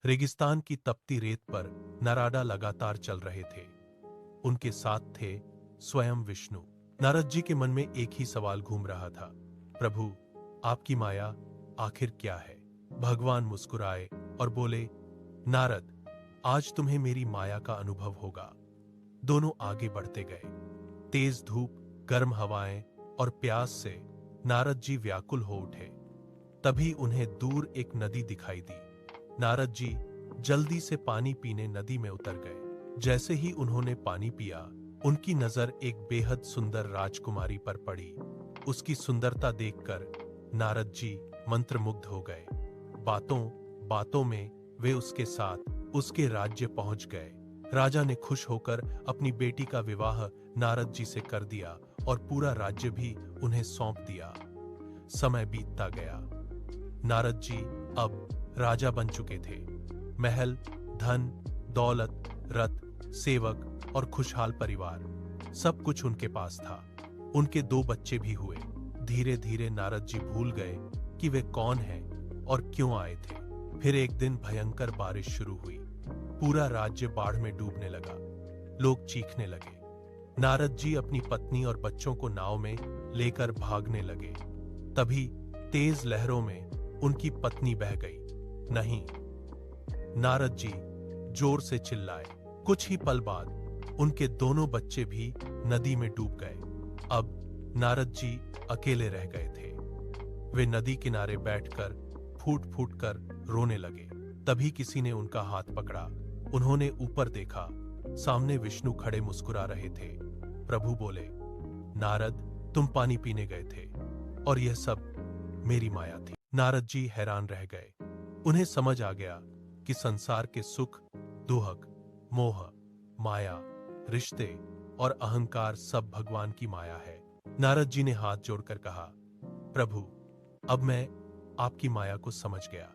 रेगिस्तान की तपती रेत पर नारादा लगातार चल रहे थे। उनके साथ थे स्वयं विष्णु। नारद जी के मन में एक ही सवाल घूम रहा था, प्रभु, आपकी माया आखिर क्या है? भगवान मुस्कुराए और बोले, नारद, आज तुम्हें मेरी माया का अनुभव होगा। दोनों आगे बढ़ते गए। तेज धूप, गर्म हवाएं और प्यास से नारद जी व्याकुल हो उठे। तभी उन्हें दूर एक नदी दिखाई दी। नारद जी जल्दी से पानी पीने नदी में उतर गए। जैसे ही उन्होंने पानी पिया, उनकी नजर एक बेहद सुंदर राजकुमारी पर पड़ी। उसकी सुंदरता देखकर नारद जी मंत्रमुग्ध हो गए। बातों बातों में वे उसके साथ उसके राज्य पहुंच गए। राजा ने खुश होकर अपनी बेटी का विवाह नारद जी से कर दिया और पूरा राज्य भी उन्हें सौंप दिया। समय बीतता गया। नारद जी अब राजा बन चुके थे। महल, धन, दौलत, रथ, सेवक और खुशहाल परिवार, सब कुछ उनके पास था। उनके 2 बच्चे भी हुए। धीरे धीरे नारद जी भूल गए कि वे कौन हैं और क्यों आए थे। फिर एक दिन भयंकर बारिश शुरू हुई। पूरा राज्य बाढ़ में डूबने लगा। लोग चीखने लगे। नारद जी अपनी पत्नी और बच्चों को नाव में लेकर भागने लगे। तभी तेज लहरों में उनकी पत्नी बह गई। नहीं! नारद जी जोर से चिल्लाए। कुछ ही पल बाद उनके दोनों बच्चे भी नदी में डूब गए। अब नारद जी अकेले रह गए थे। वे नदी किनारे बैठकर फूट फूट कर रोने लगे। तभी किसी ने उनका हाथ पकड़ा। उन्होंने ऊपर देखा। सामने विष्णु खड़े मुस्कुरा रहे थे। प्रभु बोले, नारद, तुम पानी पीने गए थे और यह सब मेरी माया थी। नारद जी हैरान रह गए। उन्हें समझ आ गया कि संसार के सुख, दुख, मोह, माया, रिश्ते और अहंकार सब भगवान की माया है। नारद जी ने हाथ जोड़कर कहा, प्रभु, अब मैं आपकी माया को समझ गया।